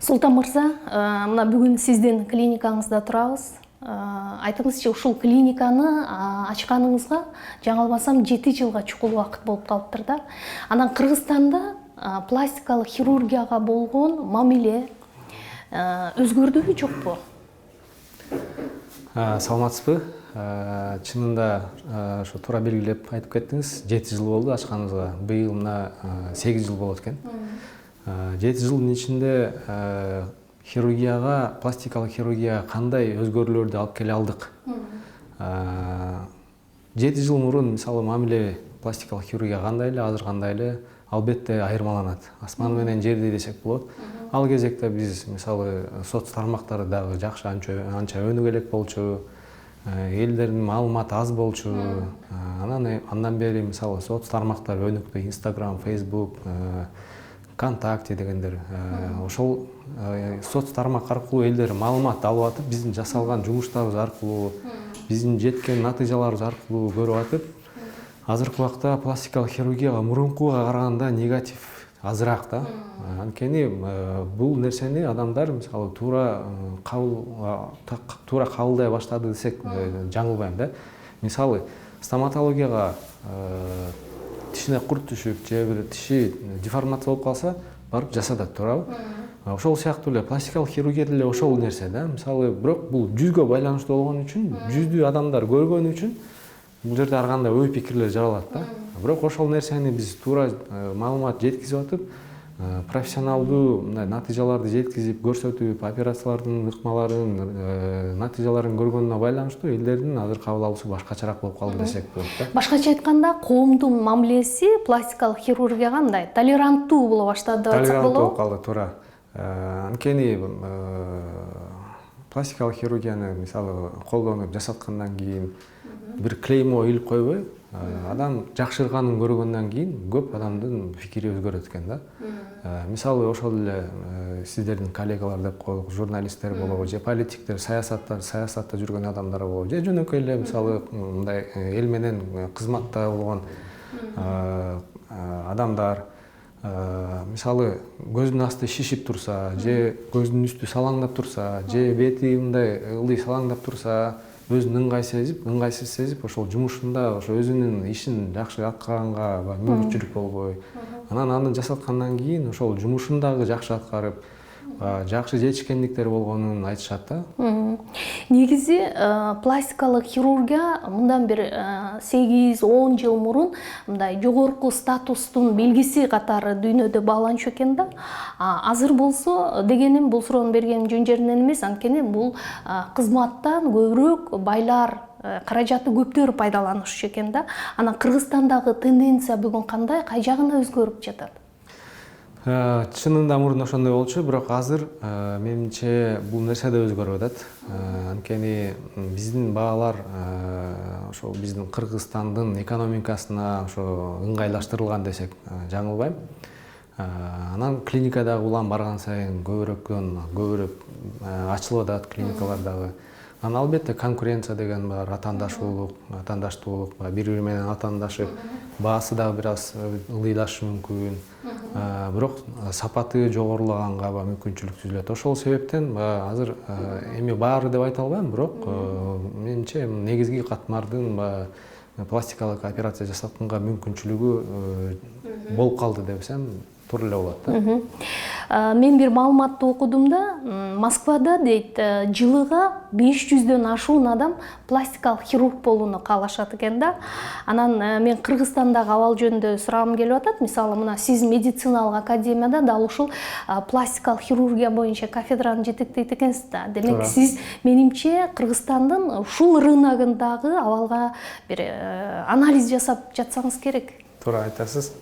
Султан мырза, мына бүгүн сиздин клиникаңызда турабыз. Айтыңызчы, ушул клиниканы ачканыңызга жаңылбасам 7 жылга чукул убакыт болуп калыптыр да. Анан Кыргызстанда пластикалык хирургияга болгон мамиле өзгөрдүбү жокпу? Саламатсызбы? Чынында ошо туура белгилеп айтып кеттиңиз. 7 жыл болду ачканыбызга. Быйыл мына 8 жыл болот экен. 7 жылдын ичинде хирургияга, пластикалык хирургияга кандай өзгөрүүлөрдү алып келе алдык? 7 жыл мурун мисалы мамиле пластикалык хирургия кандай эле, азыр кандай эле, албетте айырмаланат. Асман менен жердей десек болот. Ал кезекте биз мисалы соц тармактары дагы жакшы анча өнүгө элек болчу. Элдердин маалыматы аз болчу. Андан бери мисалы соц тармактар өнүктү. Instagram, Facebook, ВКонтакте дегендер. Ошол соц тармак аркылуу элдер маалымат алып атып, биздин жасалган жумуштарыбыз аркылуу, биздин жеткен натыйжаларыбыз аркылуу көрүп атып, азыркы убакта пластикалык хирургияга мурункуга караганда негатив азыраак да. Анткени бул нерсени адамдар мисалы туура кабылдай баштады десек жаңылбайм да. Мисалы стоматологияга тишине курт түшүп, же бир тиши деформация болуп калса, барып жасатат, туурабы? Ошол сыяктуу эле пластикалык хирургия деле ошол нерсе да. Мисалы, бирок бул жүзгө байланыштуу болгон үчүн, жүздү адамдар көргөн үчүн бул жерде ар кандай ой пикирлер жаралат да. Бирок ошол нерсени биз туура маалымат жеткизип атып, профессионалдуу мындай натыйжаларды жеткизип көрсөтүп, операциялардын ыкмаларын, натыйжаларын көргөнүнө байланыштуу элдердин азыр кабыл алуусу башкачараак болуп калды десек болот да. Башкача айтканда, коомдун мамилеси пластикалык хирургияга мындай толеранттуу боло баштады деп айтсак болобу? Толеранттуу болуп калды, туура. Анткени пластикалык хирургияны мисалы колдонуп жасаткандан кийин бир клеймо илип койбой, адам жакшырганын көргөндөн кийин көп адамдын фикири өзгөрөт экен да. Мисалы ошол эле сиздердин коллегалар деп коелук, журналисттер болобу, же политиктер, саясатта жүргөн адамдар болобу, же жөнөкөй эле мисалы мындай эл менен кызматта болгон адамдар, мисалы көздүн асты шишип турса, же көздүн үстү салаңдап турса, же бети мындай ылдый салаңдап турса, өзүн ыңгайсыз сезип, ошол жумушунда ошо өзүнүн ишин жакшы аткаганга мүмкүнчүлүк болбой, анан аны жасаткандан кийин ошол жумушун дагы жакшы аткарып, жакшы жетишкендиктер болгонун айтышат да. Негизи пластикалык хирургия мындан бир 8-10 жыл мурун мындай жогорку статустун белгиси катары дүйнөдө бааланчу экен да. Азыр болсо дегеним, бул суроону бергеним жөн жеринен эмес, анткени бул кызматтан көбүрөөк байлар, каражаты көптөр пайдаланышчу экен да. Анан Кыргызстандагы тенденция бүгүн кандай, кай жагына өзгөрүп жатат? Чынында мурун ошондой болчу, бирок азыр менимче бул нерсе да өзгөрүп атат. Анткени биздин баалар ошо биздин Кыргызстандын экономикасына ошо ыңгайлаштырылган десек жаңылбайм. Анан клиникадагы улам барган сайын көбүрөөк ачылып атат клиникалар дагы. Анан албетте конкуренция деген бар, атаандаштуулук, бири-бири менен атаандашып, баасы дагы бир аз ылдыйлашы мүмкүн. Бирок сапаты жогорулаганга мүмкүнчүлүк түзүлөт. Ошол себептен азыр эми баары деп айта албайм, бирок менимче негизги катмардын пластикалык операция жасатканга мүмкүнчүлүгү болуп калды десем туура эле болот да. Мен бир маалыматты окудум да, Москвада дейт, жылыга 500дөн ашуун адам пластикалык хирург болууну каалашат экен да. Анан мен Кыргызстандагы абал жөнүндө сурагым келип атат. Мисалы, мына сиз медициналык академияда дал ушул пластикалык хирургия боюнча кафедраны жетектейт экенсиз да. Демек, сиз менимче Кыргызстандын ушул рыногундагы абалга бир анализ жасап жатсаңыз керек. Туура айтасыз.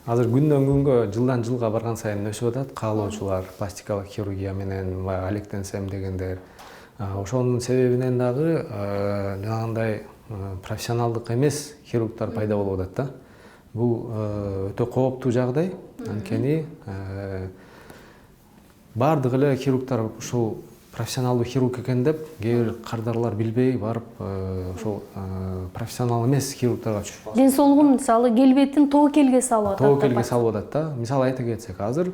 Азыр күндөн күнгө, жылдан жылга барган сайын өсүп атат каалоочулар, пластикалык хирургия менен алектенсем дегендер. Ошонун себебинен дагы жанагындай профессионалдык эмес хирургдар пайда болуп атат да. Бул өтө кооптуу жагдай. Анткени бардык эле хирургдар ушул профессионалдуу хирург экен деп, кээ бир кардарлар билбей барып, ошол профессионал эмес хирургдарга түшүп калат. Ден соолугун мисалы келбетин тобокелге салып атат. Тобокелге салып атат да. Мисалы айта кетсек, азыр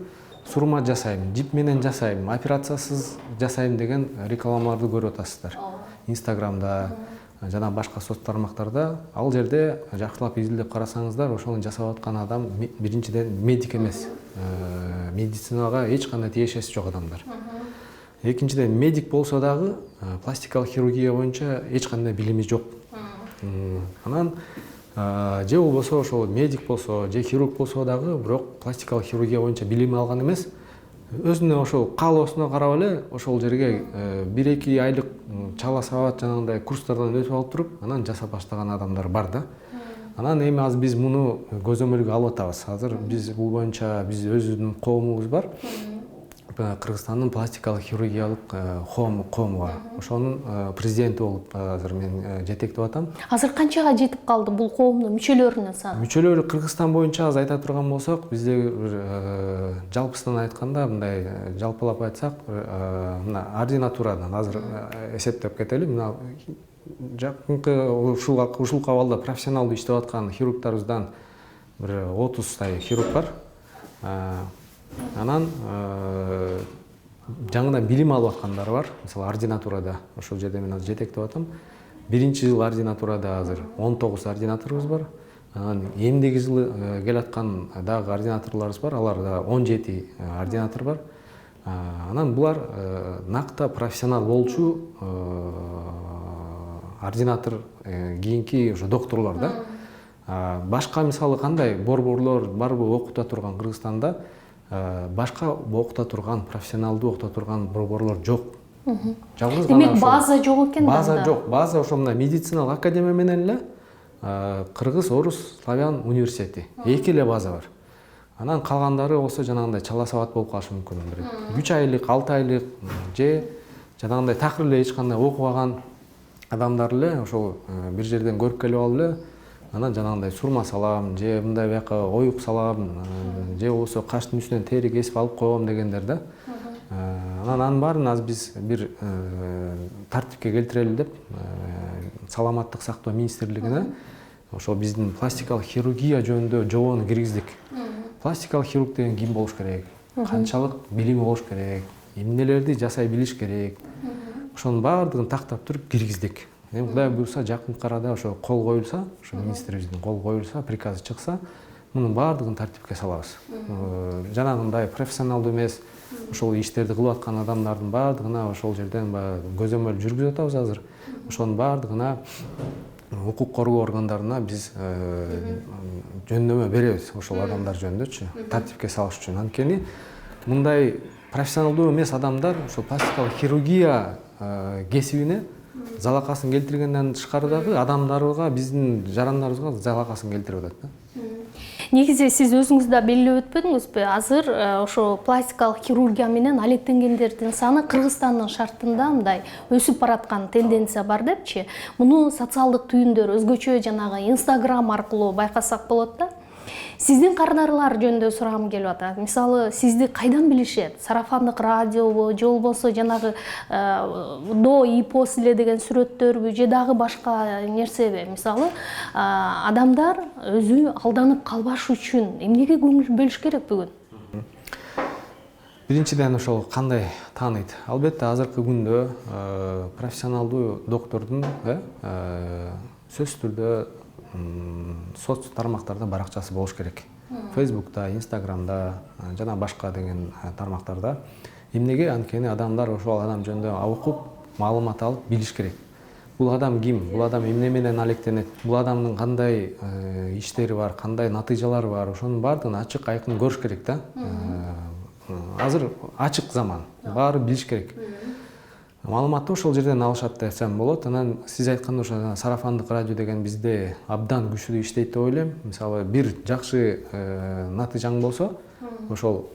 сурма жасайм, жип менен жасайм, операциясыз жасайм деген рекламаларды көрүп атасыздар. Инстаграмда жана башка соц тармактарда ал жерде жакшылап изилдеп карасаңыздар, ошону жасап аткан адам биринчиден медик эмес. Медицинага эч кандай тиешеси жок адамдар. Экинчиден медик болсо дагы пластикалык хирургия боюнча эч кандай билими жок. Анан же болбосо ошол медик болсо, же хирург болсо дагы, бирок пластикалык хирургия боюнча билим алган эмес. Өзүнө ошол каалоосуна карап эле ошол жерге 1-2 айлык чала сабат жанагындай курстардан өтүп алып туруп, анан жасап баштаган адамдар бар да. Анан эми азыр биз муну көзөмөлгө алып атабыз. Азыр биз бул боюнча биз өзүбүздүн коомубуз бар. Кыргызстандын пластикалык хирургиялык коому бар. Ошонун президенти болуп азыр мен жетектеп атам. Азыр канчага жетип калды бул коомдун мүчөлөрүнүн саны? Мүчөлөрү Кыргызстан боюнча аз айта турган болсок, бизде жалпысынан айтканда, мындай жалпылап айтсак, мына ординатурадан азыр эсептеп кетели. Мына жакынкы ушул кабалда профессионалдуу иштеп аткан хирургдарыбыздан бир 30 хирург бар. Анан жаңыдан билим алып аткандар бар. Мисалы ординатурада, ошол жерде мен азыр жетектеп атам. Биринчи жыл ординатурада азыр 19 ординаторубуз бар. Анан эмдеги жылы келаткан дагы ординаторлорубуз бар. Аларда 17 ординатор бар. Анан булар накта профессионал болчу ординатор кийинки ошо докторлор да. Башка мисалы кандай борборлор барбы окута турган Кыргызстанда башка окута турган, профессионалдуу окута турган борборлор жок. Жалгыз гана демек база жок экен да. База жок. База ошо мына медициналык академия менен эле Кыргыз, Орус, Славян университети. Эки эле база бар. Анан калгандары болсо жанагындай чала сабат болуп калышы мүмкүн. 3 айлык, 6 айлык же жанагындай такыр эле эч кандай окубаган адамдар эле ошол бир жерден көрүп келип алып эле анан жанагындай сурма салам, же мындай бияка оюк салам, же болбосо каштын үстүнөн тери кесип алып коем дегендер да. Анан анын баарын азыр биз бир тартипке келтирели деп Саламаттык сактоо министрлигине ошол биздин пластикалык хирургия жөнүндө жобону киргиздик. Пластикалык хирург деген ким болуш керек? Канчалык билими болуш керек? Эмнелерди жасай билиш керек? Ошонун баардыгын тактап туруп киргиздик. Эми Кудай буйрса жакынкы арада ошо кол коюлса, ошо министрибиздин кол коюлса, приказы чыкса, мунун баардыгын тартипке салабыз. Жанагындай профессионалдуу эмес ошол иштерди кылып аткан адамдардын баардыгына ошол жерден көзөмөл жүргүзүп атабыз азыр. Ошонун баардыгына укук коргоо органдарына биз жөндөмө беребиз ошол адамдар жөнүндөчү, тартипке салыш үчүн. Анткени мындай профессионалдуу эмес адамдар ошол пластикалык хирургия кесибине залакасын келтиргенден тышкары дагы адамдарга, биздин жарандарыбызга залакасын келтирип атат да. Негизи сиз өзүңүз да белгилеп өтпөдүңүзбү? Азыр ошо пластикалык хирургия менен алектенгендердин саны Кыргызстандын шартында мындай өсүп бараткан тенденция бар депчи. Муну социалдык түйүндөр өзгөчө жанагы Instagram аркылуу байкасак болот да. Сиздин кардарлар жөнүндө сурагым келип атат. Мисалы, сизди кайдан билишет? Сарафандык радиобу, же болбосо жанагы до и после деген сүрөттөрбү, же дагы башка нерсеби? Мисалы, адамдар өзү алданып калбаш үчүн эмнеге көңүл бөлүш керек бүгүн? Биринчиден ошол кандай тааныйт? Албетте азыркы күндө профессионалдуу доктордун сөзсүз түрдө соц тармактарда баракчасы болуш керек. Facebook'та, Instagram'da жана башка деген тармактарда. Эмнеге? Анткени адамдар ошол адам жөнүндө окуп, маалымат алып билиш керек. Бул адам ким? Бул адам эмне менен алектенет? Бул адамдын кандай иштери бар, кандай натыйжалары бар? Ошонун баардыгын ачык, айкын көрүш керек да. Азыр ачык заман, баары билиш керек. Маалыматты ошол жерден алышат десем болот. Анан сиз айткандай ошо сарафандык радио деген бизде абдан күчтүү иштейт деп ойлойм. Мисалы, бир жакшы натыйжаң болсо, ошол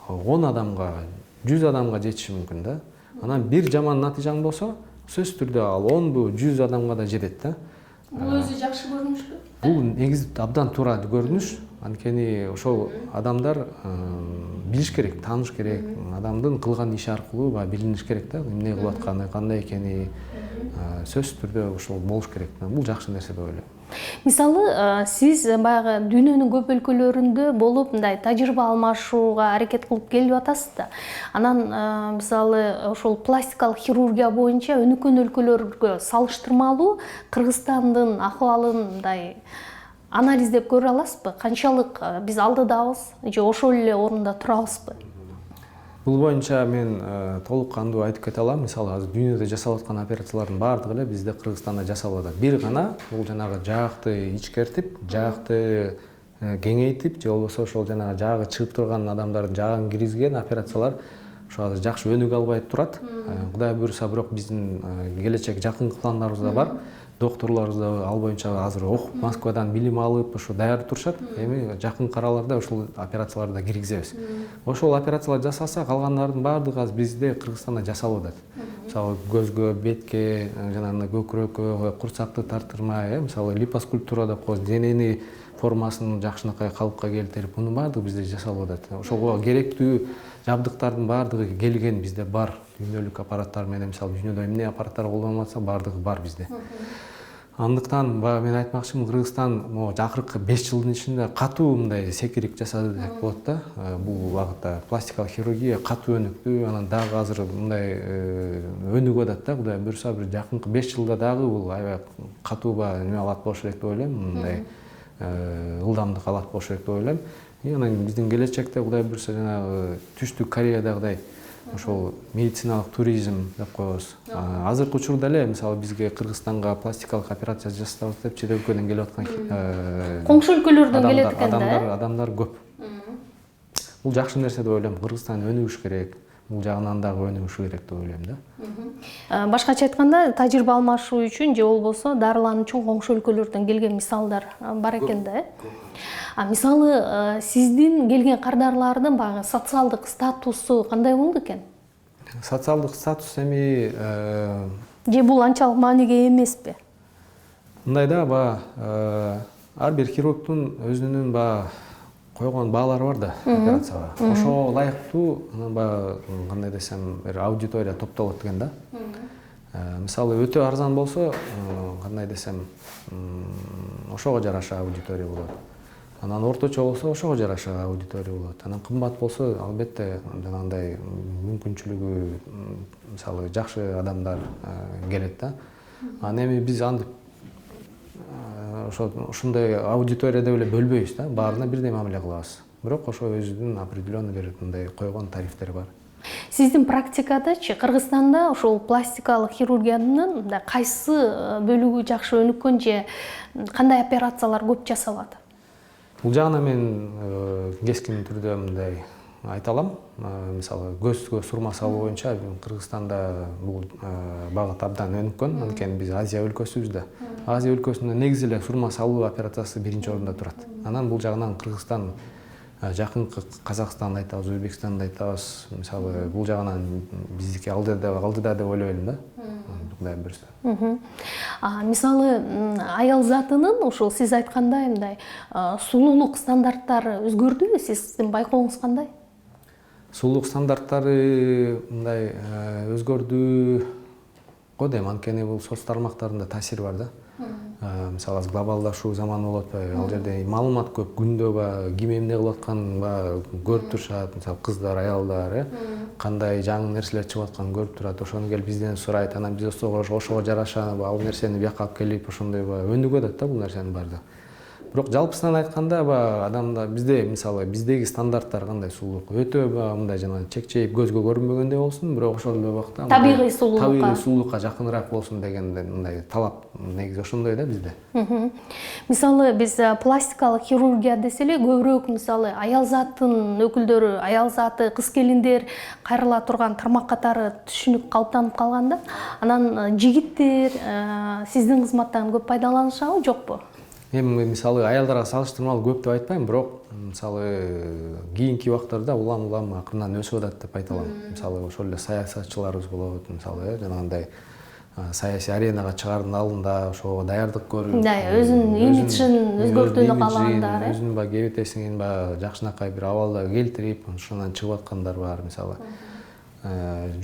10 адамга, 100 адамга жетиши мүмкүн да. Анан бир жаман натыйжаң болсо, сөзсүз түрдө ал 10бу, 100 адамга да жетет да. Бул өзү жакшы көрүнүшпү? Бул негизи абдан туура көрүнүш. Анткени ошол адамдар билиш керек, тааныш керек. Адамдын кылган иши аркылуу билиниш керек да. Эмне кылып атканы, кандай экени сөзсүз түрдө ошол болуш керек. Бул жакшы нерсе деп ойлойм. Мисалы, сиз баягы дүйнөнүн көп өлкөлөрүндө болуп, мындай тажрыйба алмашууга аракет кылып келип атасыз да. Анан, мисалы, ошол пластикалык хирургия боюнча өнүккөн өлкөлөргө салыштырмалуу Кыргызстандын ахыбалын мындай анализдеп көрө аласызбы? Канчалык биз алдыдабыз же ошол эле орунда турабызбы? Бул боюнча мен толук кандуу айтып кете алам. Мисалы, азыр дүйнөдө жасалып аткан операциялардын баардыгы эле бизде Кыргызстанда жасалып атат. Бир гана бул жанагы жаагты ичкертип, жаагты кеңейтип, же болбосо ошол жанагы жаагы чыгып турган адамдардын жаагын киргизген операциялар ошо азыр жакшы өнүгө албай турат. Кудай буйруса, бирок биздин келечек жакын пландарыбыз да бар. Докторлорубуз да ал боюнча азыр окуп, Москвадан билим алып, ошо даярдап турушат. Эми жакын араларда ошол операцияларды да киргизебиз. Ошол операциялар жасалса, калгандардын баардыгы азыр бизде Кыргызстанда жасалып атат. Мисалы, көзгө, бетке, жанагындай көкүрөккө, курсакты тартырмай, мисалы, липоскультура деп коебуз, денени формасын жакшынакай калыпка келтирип, мунун баардыгы бизде жасалып атат. Ошого керектүү жабдыктардын баардыгы келген, бизде бар. Дүйнөлүк аппараттар менен, мисалы, дүйнөдө эмне аппараттар колдонуп атса, баардыгы бар бизде. Андыктан мен айтмакчымын, Кыргызстан акыркы 5 жылдын ичинде катуу мындай секирип жасады деп болот да. Бул багытта пластикалык хирургия катуу өнүктү, анан дагы азыр мындай өнүгүп атат да. Кудай буйруса, бир жакынкы 5 жылда дагы бул аябай катууга неме алат болуш керек деп ойлойм. Мындай ылдамдык алат болуш керек деп ойлойм. Анан биздин келечекте Кудай буйруса, жанагы Түштүк Кореядагыдай ошол медициналык туризм деп коебуз. Азыркы учурда эле, мисалы, бизге Кыргызстанга пластикалык операция жасатабыз деп чет өлкөдөн келип аткан коңшу өлкөлөрдөн келет экен да. Адамдар көп. Бул жакшы нерсе деп ойлойм. Кыргызстан өнүгүш керек. Бул жагынан дагы өнүгүшү керек деп ойлойм да. Башкача айтканда, тажрыйба алмашуу үчүн же болбосо дарылануу үчүн коңшу өлкөлөрдөн келген мисалдар бар экен да. Мисалы, сиздин келген кардарлардын баягы социалдык статусу кандай болду экен? Социалдык статус эми Же бул анчалык мааниге эмеспи? мындай да, ар бир хирургдун өзүнүн койгон баалары бар да операцияга. Ошого ылайыктуу, кандай десем, бир аудитория топтолот экен да. Мисалы, өтө арзан болсо, кандай десем, ошого жараша аудитория болот. Анан орточо болсо, ошого жараша аудитория болот. Анан кымбат болсо, албетте жанагындай мүмкүнчүлүгү, мисалы, жакшы адамдар келет да. Анан эми биз антип ушундай аудитория деп эле бөлбөйбүз да, баарына бирдей мамиле кылабыз. Бирок ошо өзүнүн определенный бир мындай койгон тарифтери бар. Сиздин практикадачы Кыргызстанда ошол пластикалык хирургиянын кайсы бөлүгү жакшы өнүккөн же кандай операциялар көп жасалат? Бул жагына мен кескин түрдө мындай айта алам. Мисалы, көзгө сурма салуу боюнча Кыргызстанда бул багыт абдан өнүккөн. Анткени биз Азия өлкөсүбүз да. Азия өлкөсүндө негизи эле сурма салуу операциясы биринчи орунда турат. Анан бул жагынан Кыргызстан жакынкы Казакстанды айтабыз, Өзбекстанды айтабыз. Мисалы, бул жагынан биздики алдыда деп ойлойм да. Кудай буйруса. Мисалы, аял затынын ошол сиз айткандай мындай сулуулук стандарттары өзгөрдүбү? Сиздин байкооңуз кандай? Сулуулук стандарттары мындай өзгөрдү го дейм, анткени бул соц тармактарында таасири бар да. Мисалы, азыр глобалдашуу заманы болуп атпайбы? Ал жерде маалымат көп, күндө ким эмне кылып атканын көрүп турушат. Мисалы, кыздар, аялдар, кандай жаңы нерселер чыгып атканын көрүп турат. Ошону келип бизден сурайт. Анан биз ошого жараша ал нерсени бияка алып келип, ошондой өнүгүп атат да бул нерсенин баардыгы. Бирок жалпысынан айтканда, адамда бизде, мисалы, биздеги стандарттар кандай сулуулук? Өтө мындай жана чекчейип көзгө көрүнбөгөндөй болсун, бирок ошол эле убакта табигый сулуулукка жакыныраак болсун деген мындай талап негизи ошондой да бизде. Мисалы, биз пластикалык хирургия десе эле көбүрөөк, мисалы, аял затын өкүлдөрү, аял заты, кыз келиндер кайрыла турган тармак катары түшүнүк калыптанып калган да. Анан жигиттер сиздин кызматтан көп пайдаланышабы, жокпу? Эми мисалы, аялдарга салыштырмалуу көп деп айтпайм, бирок мисалы кийинки убактарда улам акырынан өсүп атат деп айта алам. Мисалы, ошол эле саясатчыларыбыз болот, мисалы, жанагындай саясий аренага чыгаардын алдында ошого даярдык көрүп, өзүнүн имиджин өзгөртүүнү каалагандар, өзүнүн кебетесин жакшынакай бир абалда келтирип, ошондон чыгып аткандар бар, мисалы.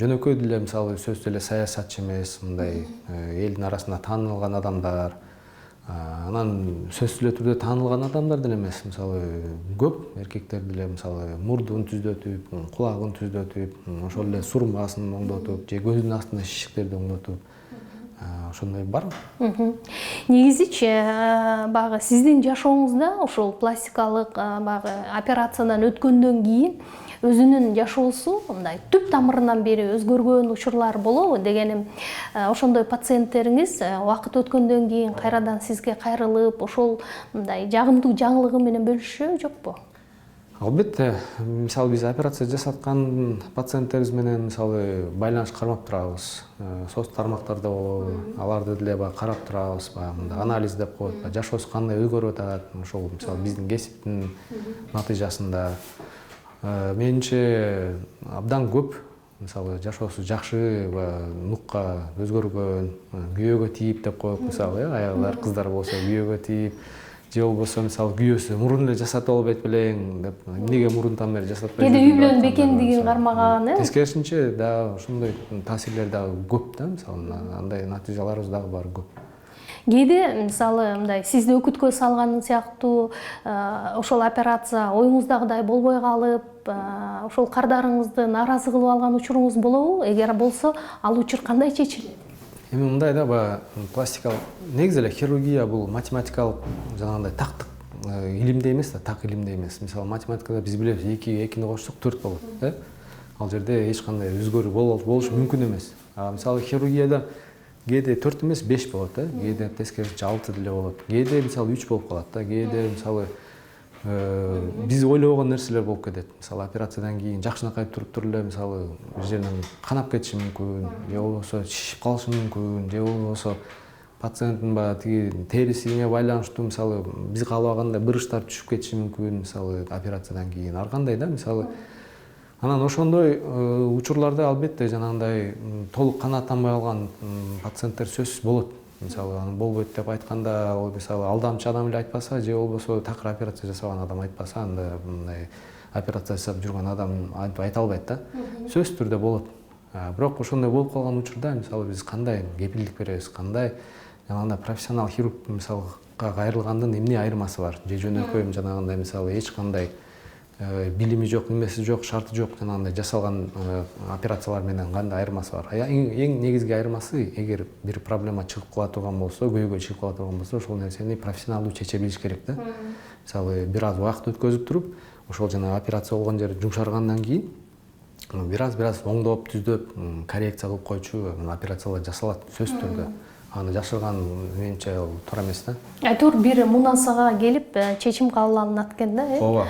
Жөнөкөй деле, мисалы, сөзсүз эле саясатчы эмес, мындай элдин арасында таанылган адамдар. Анан сөзсүз эле түрдө таанылган адамдар деле эмес, мисалы көп эркектер деле мисалы мурдун түздөтүп, кулагын түздөтүп, ошол эле сурмасын оңдотуп, же көзүнүн астында шишиктерди оңдотуп, ошондой бар. Негизичи баягы сиздин жашооңузда ошол пластикалык баягы операциядан өткөндөн кийин өзүнүн жашоосу мындай түп тамырынан бери өзгөргөн учурлар болобу? Дегеним, ошондой пациенттериңиз убакыт өткөндөн кийин кайрадан сизге кайрылып, ошол мындай жагымдуу жаңылыгы менен бөлүшүшө жокпу? Албетте, мисалы биз операция жасаткан пациенттерибиз менен мисалы байланыш кармап турабыз. Соц тармактарда болобу, аларды деле карап турабыз, мындай анализ деп коет, жашоосу кандай өзгөрүп атат, ошол мисалы биздин кесиптин натыйжасында. Менимче абдан көп мисалы жашоосу жакшы, нукка өзгөргөн, күйөөгө тийип деп коет мисалы, аялдар, кыздар болсо күйөөгө тийип, же болбосо мисалы күйөөсү мурун эле жасатып албайт белең деп, эмнеге мурунтан бери жасатпай кээде үйлөнүп экендигин кармаган, тескерисинче дагы ошондой таасирлер дагы көп да, мисалы андай натыйжаларыбыз дагы бар көп. Кээде мисалы мындай сизди өкүткө салган сыяктуу ошол операция оюңуздагыдай болбой калып, ошол кардарыңызды нааразы кылып алган учуруңуз болобу? Эгер болсо, ал учур кандай чечилет? Эми мындай да, баягы пластикалык негизи эле хирургия бул математикалык жанагындай тактык илимдей эмес да, так илимдей эмес. Мисалы математикада биз билебиз, 2-ге 2-ни кошсок 4 болот, э? Ал жерде эч кандай өзгөрүү болушу мүмкүн эмес. Мисалы хирургияда кээде 4 эмес 5 болот, кээде тескерисинче 6 деле болот. Кээде мисалы 3 болуп калат да, кээде мисалы биз ойлобогон нерселер болуп кетет. Мисалы операциядан кийин жакшынакай туруп эле мисалы бир жеринен канап кетиши мүмкүн, же болбосо шишип калышы мүмкүн, же болбосо пациенттин баягы тиги терисине байланыштуу мисалы биз каалабагандай бырыштар түшүп кетиши мүмкүн, мисалы операциядан кийин ар кандай да, мисалы. Анан ошондой учурларда албетте жанагындай толук канааттанбай калган пациенттер сөзсүз болот. Мисалы аны болбойт деп айтканда, ал мисалы алдамчы адам эле айтпаса, же болбосо такыр операция жасаган адам айтпаса, анда мындай операция жасап жүргөн адам айта албайт да. Сөзсүз түрдө болот. Бирок ошондой болуп калган учурда мисалы биз кандай кепилдик беребиз, кандай жанагындай профессионал хирург мисалы кайрылгандын эмне айырмасы бар? Же жөнөкөй жанагындай мисалы эч кандай билими жок, немеси жок, шарты жок жанагындай жасалган операциялар менен кандай айырмасы бар? Эң негизги айырмасы, эгер бир проблема чыгып кала турган болсо, көйгөй чыгып кала турган болсо, ошол нерсени профессионалдуу чече билиш керек да. Мисалы бир аз убакыт өткөзүп туруп, ошол жана операция болгон жери жумшаргандан кийин бир аз оңдоп, түздөп, коррекция кылып койчу операциялар жасалат сөзсүз түрдө. Аны жашырган менимче ал туура эмес да. Айтор бир мунасага келип чечим кабыл алынат экен да, Ооба.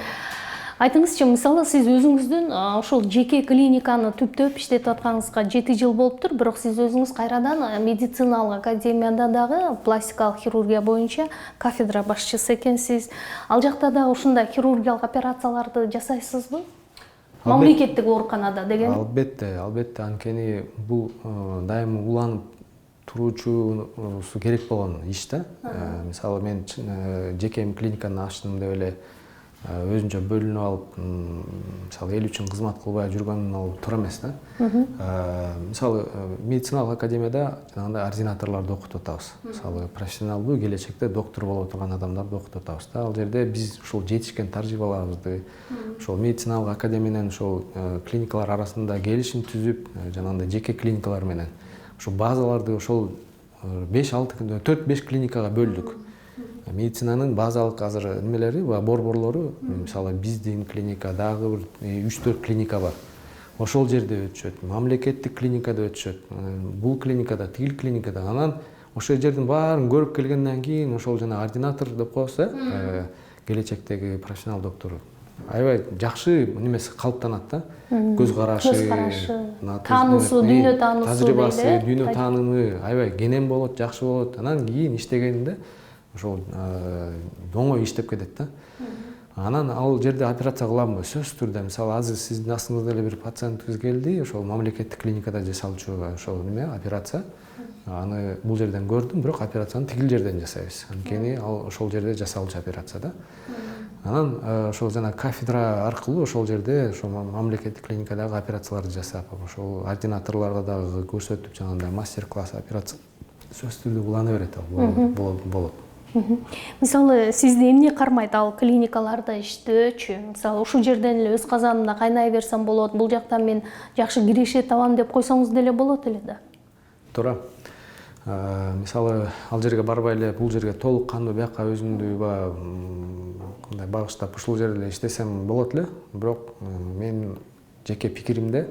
Айтыңызчы, мисалы сиз өзүңүздүн ошол жеке клиниканы түптөп иштетип атканыңызга 7 жыл болуптур, бирок сиз өзүңүз кайрадан медициналык академияда дагы пластикалык хирургия боюнча кафедра башчысы экенсиз. Ал жакта да ушундай хирургиялык операцияларды жасайсызбы? Мамлекеттик ооруканада деген. Албетте, анткени бул дайыма уланып туруучусу керек болгон иш да. Мисалы мен жеке клиниканы ачтым деп эле өзүнчө бөлүнүп алып, мисалы эл үчүн кызмат кылбай жүргөн ал туура эмес да. Мисалы медициналык академияда жанагындай ординаторлорду окутуп атабыз. Мисалы профессионалдуу келечекте доктор боло турган адамдарды окутуп атабыз да. Ал жерде биз ушул жетишкен тажрыйбаларыбызды ошол медициналык академия менен ошол клиникалар арасында келишим түзүп, жанагындай жеке клиникалар менен ошол базаларды ошол 4-5 клиникага бөлдүк. Медицинанын базалык азыр немелери, борборлору, мисалы биздин клиника, дагы бир 3-4 клиника бар. Ошол жерде өтүшөт, мамлекеттик клиникада өтүшөт, бул клиникада, тигил клиникада. Анан ошол жердин баарын көрүп келгенден кийин ошол жана ординатор деп коебуз, келечектеги профессионал доктор. Аябай жакшы немеси калыптанат да. Көз карашы, таануусу, дүйнө таануусу, тажрыйбасы, дүйнө таанымы аябай кенен болот, жакшы болот. Анан кийин иштегенде ошол оңой иштеп кетет да. Анан ал жерде операция кыламбы? Сөзсүз түрдө, мисалы азыр сиздин астыңызда эле бир пациентибиз келди, ошол мамлекеттик клиникада жасалчу ошол операция. Аны бул жерден көрдүм, бирок операцияны тигил жерден жасайбыз. Анткени ал ошол жерде жасалчу операция да. Анан ошол жана кафедра аркылуу ошол жерде ошол мамлекеттик клиникадагы операцияларды жасап, ошол ординаторлорго дагы көрсөтүп, жанагындай мастер-класс операция сөзсүз түрдө улана берет ал болот. Мисалы сизди эмне кармайт ал клиникаларда иштөөчү? Мисалы ушул жерден эле өз казанымда кайнай берсем болот, бул жактан мен жакшы киреше табам деп койсоңуз деле болот эле да. Туура. Мисалы ал жерге барбай эле бул жерге толук кандуу бияка өзүмдү кандай багыштап ушул жерде иштесем болот эле. Бирок мен жеке пикиримде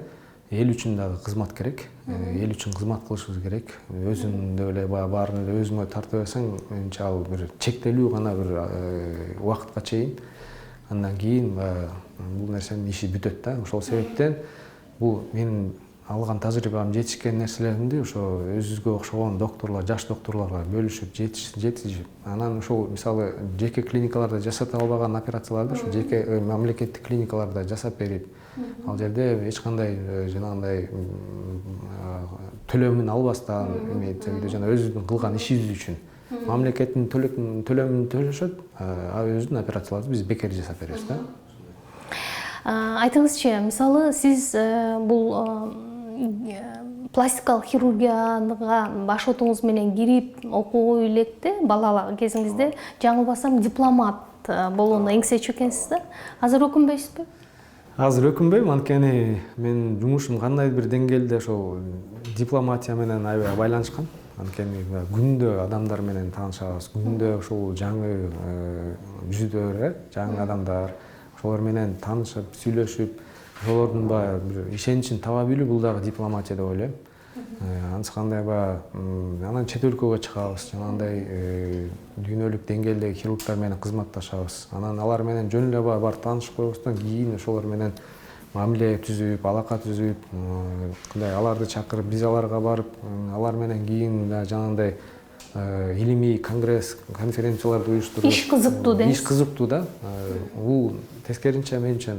эл үчүн дагы кызмат керек. Эл үчүн кызмат кылышыбыз керек. Өзүңдү эле баарын эле өзүңө тартып берсең, менимче ал бир чектелүү гана бир убакытка чейин. Андан кийин бул нерсенин иши бүтөт да. Ошол себептен бул менин алган тажрыйбам жетишкен нерселеримди ошо өзүбүзгө окшогон докторлор, жаш доктурларга бөлүшүп, жетишип, анан ошол мисалы жеке клиникаларда жасата албаган операцияларды ошо жеке мамлекеттик клиникаларда жасап берип, ал жерде эч кандай жанагындай төлөмүн албастан, жана өзүбүздүн кылган ишибиз үчүн мамлекеттин төлөмүн төлөшөт, а өзүнүн операцияларды биз бекер жасап беребиз да. Айтыңызчы, мисалы сиз бул пластикалык хирургияга баш отуңуз менен кирип окуу электе бала кезиңизде жаңылбасам дипломат болууну эңсечү экенсиз да. Азыр өкүнбөйсүзбү? Азыр өкүнбөйм, анткени мен жумушум кандайдыр бир деңгээлде ошол дипломатия менен аябай байланышкан. Анткени күндө адамдар менен таанышабыз, күндө ушул жаңы жүздөр, жаңы адамдар, ошолор менен таанышып, сүйлөшүп, ошолордун бир ишеничин таба билүү бул дагы дипломатия деп ойлойм. Анткандай анан чет өлкөгө чыгабыз, жанагындай дүйнөлүк деңгээлдеги хирургдар менен кызматташабыз. Анан алар менен жөн эле барып таанышып койбостон кийин ошолор менен мамиле түзүп, алака түзүп, кандай аларды чакырып, биз аларга барып, алар менен кийин жанагындай илимий конгресс, конференцияларды уюштуруп. Иш кызыктуу дейсиз. Иш кызыктуу да. Бул тескеринче менимче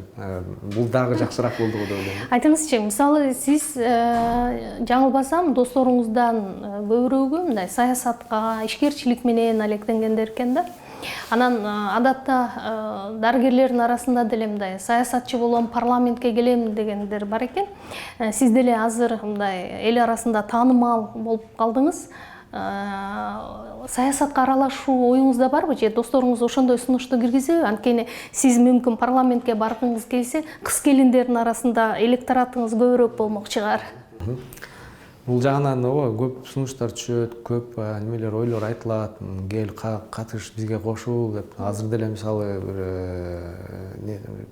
бул дагы жакшыраак болду деп ойлойм. Айтыңызчы, мисалы сиз жаңылбасам досторуңуздан көбүрөгү мындай саясатка, ишкерчилик менен алектенгендер экен да. Анан адатта дарыгерлердин арасында деле мындай саясатчы болом, парламентке келем дегендер бар экен. Сиз деле азыр мындай эл арасында таанымал болуп калдыңыз. Саясатка аралашуу оюңузда барбы же досторуңуз ошондой сунушту киргизеби? Анткени сиз мүмкүн парламентке баргыңыз келсе, кыз келиндердин арасында электоратыңыз көбүрөөк болмок чыгар. Бул жагынан көп сунуштар түшөт, көп немелер ойлор айтылат, кел катыш, бизге кошул деп. Азыр деле мисалы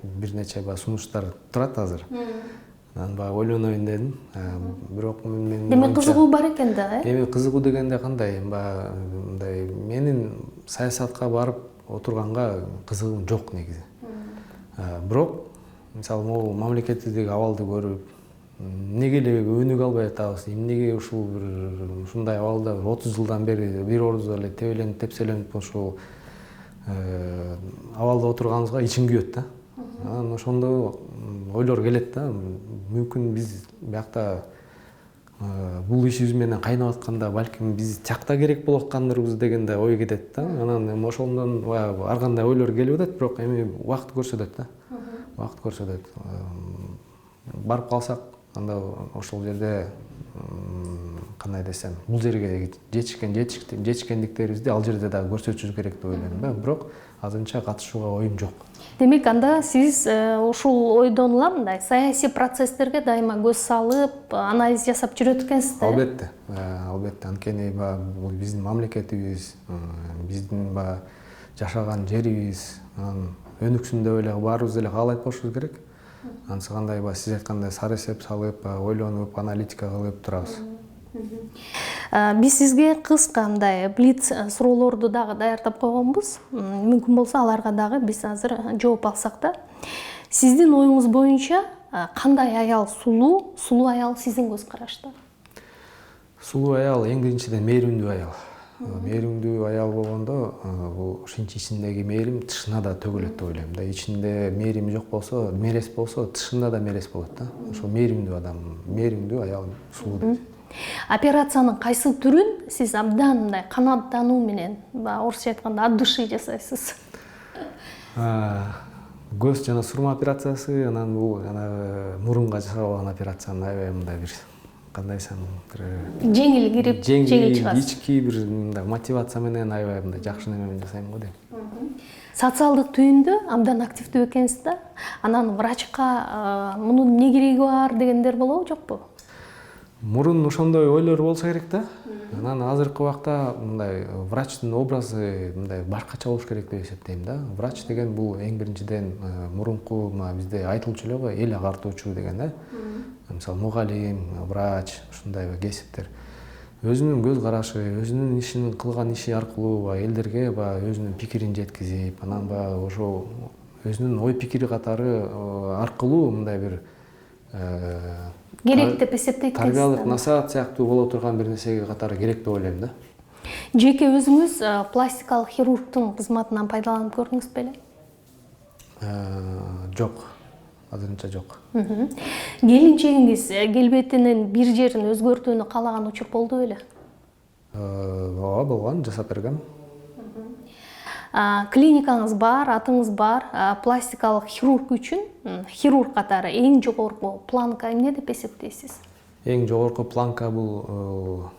бир нече сунуштар турат азыр. Анан ойлонойн дедим. Бирок мен Демек кызыгуу бар экен да, Эми кызыгуу дегенде кандай? Мындай менин саясатка барып отурганга кызыгым жок негизи. Бирок мисалы могу мамлекеттиги абалды көрүп, эмнеге эле өнүгө албай атабыз, эмнеге ушул ушундай абалда 30 жылдан бери бир ордо эле тебеленип, тепселенип ушул абалда отурганыбызга ичим күйөт да. Анан ошондо ойлор келет да. Мүмкүн биз биякта бул ишибиз менен кайнап атканда балким биз тиякта керек болуп аткандырбыз дегенде ой кетет да. Анан ошондон ар кандай ойлор келип атат, бирок эми убакыт көрсөтөт да. Убакыт көрсөтөт. Барып калсак, анда ошол жерде кандай десем, бул жерге жетишкендиктерибизди ал жерде дагы көрсөтүшүбүз керек деп ойлойм да. Бирок азырынча катышууга оюм жок. Демек анда сиз ушул ойдон ула мындай саясий процесстерге дайыма көз салып, анализ жасап жүрөт экенсиз да? Албетте, албетте. Анткени бул биздин мамлекетибиз, биздин жашаган жерибиз, өнүксүн деп эле баарыбыз эле каалайт болушубуз керек. Ансыкандай сиз айткандай сары эсеп салып, ойлонуп, аналитика кылып турабыз. Биз сизге кыска мындай блиц суроолорду дагы даярдап койгонбуз. Мүмкүн болсо аларга дагы биз азыр жооп алсак да. Сиздин оюңуз боюнча кандай аял сулуу аял сиздин көз карашта? Сулуу аял эң биринчиден мээримдүү аял. Мээримдүү аял болгондо бул ушинчи ичиндеги мээрим тышына да төгүлөт деп ойлойм да. Ичинде мээрим жок болсо, мерес болсо, тышында да мерес болот да. Ошо мээримдүү адам, мээримдүү аял сулуу дейт. Операциянын кайсы түрүн сиз абдан мындай канааттануу менен, орусча айтканда от души жасайсыз? Көз жана сурма операциясы, анан бул мурунга жасалган операциянын аябай мындай бир кандай десем, жеңил кирип жеңил чыгасыз. ички бир мындай мотивация менен аябай мындай жакшы неме менен жасайм го дейм. Социалдык түйүндө абдан активдүү экенсиз да. Анан врачка мунун эмне кереги бар дегендер болобу, жокпу? Мурун ошондой ойлор болсо керек да. Анан азыркы убакта мындай врачтын образы мындай башкача болуш керек деп эсептейм да. Врач деген бул эң биринчиден мурунку бизде айтылчу эле го, эл агартуучу деген да. Мисалы мугалим, врач, ушундай кесиптер. Өзүнүн көз карашы, өзүнүн ишин кылган иши аркылуу элдерге өзүнүн пикирин жеткизип, анан ошо өзүнүн ой пикири катары аркылуу мындай бир Керек деп эсептейт экенсиз. Тарбиялык насаат сыяктуу боло турган бир нерсеге катары керек деп ойлойм да. Жеке өзүңүз пластикалык хирургтун кызматынан пайдаланып көрдүңүз беле? Жок. Азырынча жок. Келинчегиңиз келбетинин бир жерин өзгөртүүнү каалаган учур болду беле? Ооба, болгон, жасап бергем. Клиникаңыз бар, атыңыз бар. Пластикалык хирург үчүн, хирург катары эң жогорку планка эмне деп эсептейсиз? Эң жогорку планка бул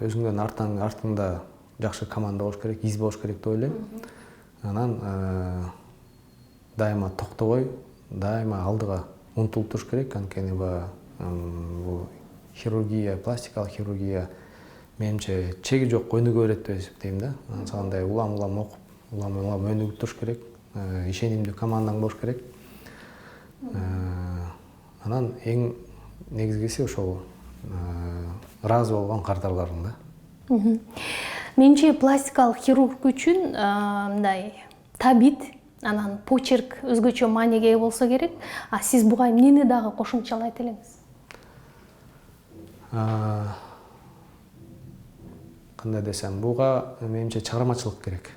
өзүңдөн артыңда жакшы команда болуш керек, из болуш керек деп ойлойм. Анан дайыма токтобой, дайыма алдыга умтулуп туруш керек. Анткени бул хирургия, пластикалык хирургия менимче чеги жок өнүгө берет деп эсептейм да. Андай улам окуп, улам өнүгүп туруш керек. Ишенимдүү командаң болуш керек. Анан эң негизгиси ошол ыраазы болгон кардарларың да. Менимче пластикалык хирург үчүн мындай табит, анан почерк өзгөчө мааниге ээ болсо керек. Сиз буга эмнени дагы кошумчалайт элеңиз? Кандай десем, буга менимче чыгармачылык керек.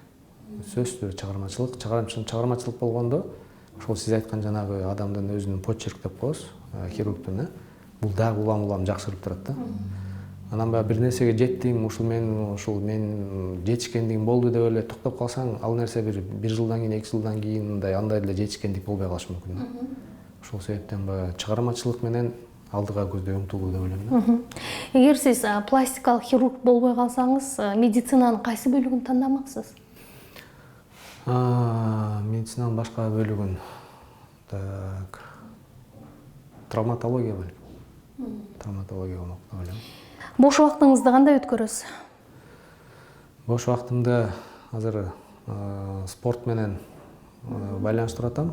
Сөзсүз чыгармачылык болгондо, ошол сиз айткан жанагы адамдын өзүнүн почерк деп коебуз, хирургдун, бул дагы улам жакшырып турат да. Анан бир нерсеге жеттим, мен жетишкендигим болду деп эле токтоп калсаң, ал нерсе бир жылдан кийин, 2 жылдан кийин андай эле жетишкендик болбой калышы мүмкүн. Ошол себептен чыгармачылык менен алдыга көздөй умтулуу деп ойлойм. Эгер сиз пластикалык хирург болбой калсаңыз, медицинанын кайсы бөлүгүн тандамаксыз? Медицинанын башка бөлүгүн травматология болмок деп ойлойм. Бош убактыңызды кандай өткөрөсүз? Бош убактымда азыр спорт менен байланыштырып атам.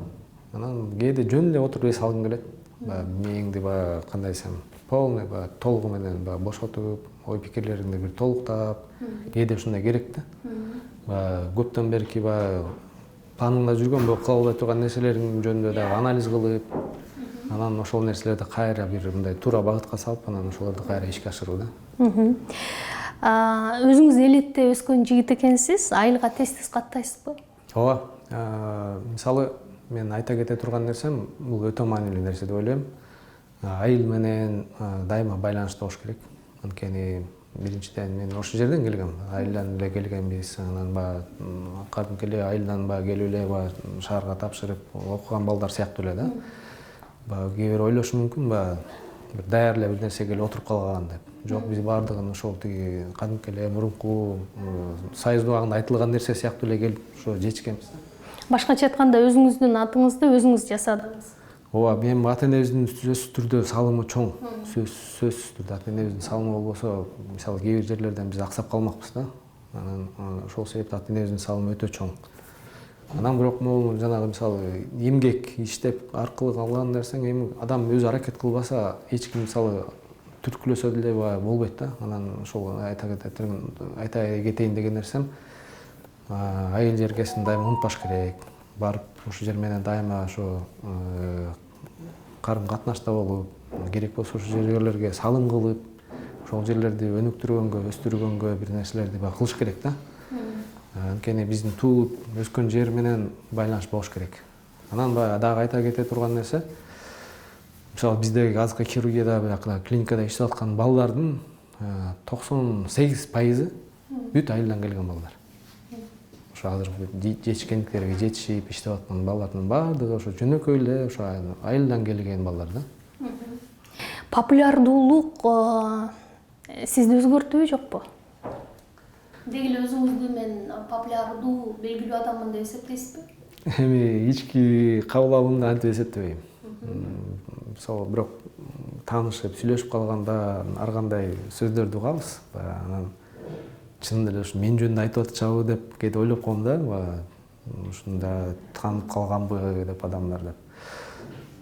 Анан кээде жөн эле отуруп эс алгым келет. Мээңди кандай десем, полный толугу менен бошотуп, ой пикирлериңди бир толуктап, кээде ушундай керек да. Көптөн берки планыңда жүргөн, кыла албай турган нерселериң жөнүндө дагы анализ кылып, анан ошол нерселерди кайра бир мындай туура багытка салып, анан ошолорду кайра ишке ашыруу да. Өзүңүз элетте өскөн жигит экенсиз, айылга тез каттайсызбы? Ооба. Мисалы, мен айта кете турган нерсем, бул өтө маанилүү нерсе деп ойлойм. Айыл менен дайыма байланышта болуш керек. Анткени биринчиден мен ошол жерден келгем, айылдан эле келгенбиз. Анан кадимки эле айылдан келип эле шаарга тапшырып окуган балдар сыяктуу эле да. Кээ бир ойлошу мүмкүн, бир даяр эле бир нерсеге эле отуруп калган деп. Жок, биз баардыгын ошол тиги кадимки эле мурунку союз убагында айтылган нерсе сыяктуу эле келип ошо жетишкенбиз. Башкача айтканда, өзүңүздүн атыңызды өзүңүз жасадыңыз. Ооба, менин ата энебиздин сөзсүз түрдө салымы чоң. Сөзсүз түрдө ата энебиздин салымы болбосо, мисалы кээ бир жерлерден биз аксап калмакпыз да. Анан ошол себептен ата энебиздин салымы өтө чоң. Анан бирок могу жанагы мисалы эмгек иштеп аркылуу калган нерсең, эми адам өзү аракет кылбаса, эч ким мисалы түрткүлөсө деле болбойт да. Анан ошол айта кетейин деген нерсем, айыл жергесин дайыма унутпаш керек. Барып ошол жер менен дайыма ошо карым катнашта болуп, керек болсо ошол жерлерге салым кылып, ошол жерлерди өнүктүргөнгө, өстүргөнгө бир нерселерди кылыш керек да. Анткени биздин туулуп өскөн жер менен байланыш болуш керек. Анан дагы айта кете турган нерсе, мисалы биздеги азыркы хирургияда, клиникада иштеп аткан балдардын 98% бүт айылдан келген балдар. Ошо азыр жетишкендиктерге жетишип иштеп аткан балдардын баардыгы ошо жөнөкөй эле ошо айылдан келген балдар да. популярдуулук сизди өзгөрттүбү жокпу? Деги эле өзүңүздү мен популярдуу белгилүү адаммын деп эсептейсизби? Эми ички кабыл алуумда антип эсептебейм. Мисалы бирок таанышып, сүйлөшүп калганда ар кандай сөздөрдү угабыз. Анан чынында эле ушу мен жөнүндө айтып атышабы деп кээде ойлоп коем да. Ушунда таанып калганбы деп адамдар деп.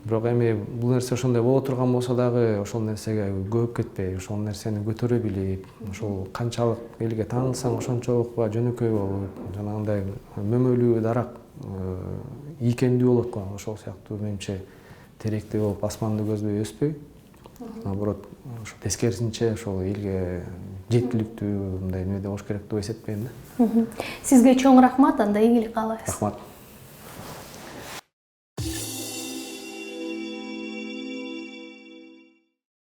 Бирок эми бул нерсе ошондой боло турган болсо дагы ошол нерсеге көбүп кетпей, ошол нерсени көтөрө билип, ошол канчалык элге таанылсаң ошончолук жөнөкөй болуп, жанагындай мөмөлүү дарак ийкемдүү болот го. Ошол сыяктуу менимче теректей болуп асманды көздөй өспөй, наоборот, ошо тескерисинче ошол элге жеткиликтүү мындай эмеде болуш керек деп эсептейм да. Сизге чоң рахмат, анда ийгилик каалайбыз. Рахмат.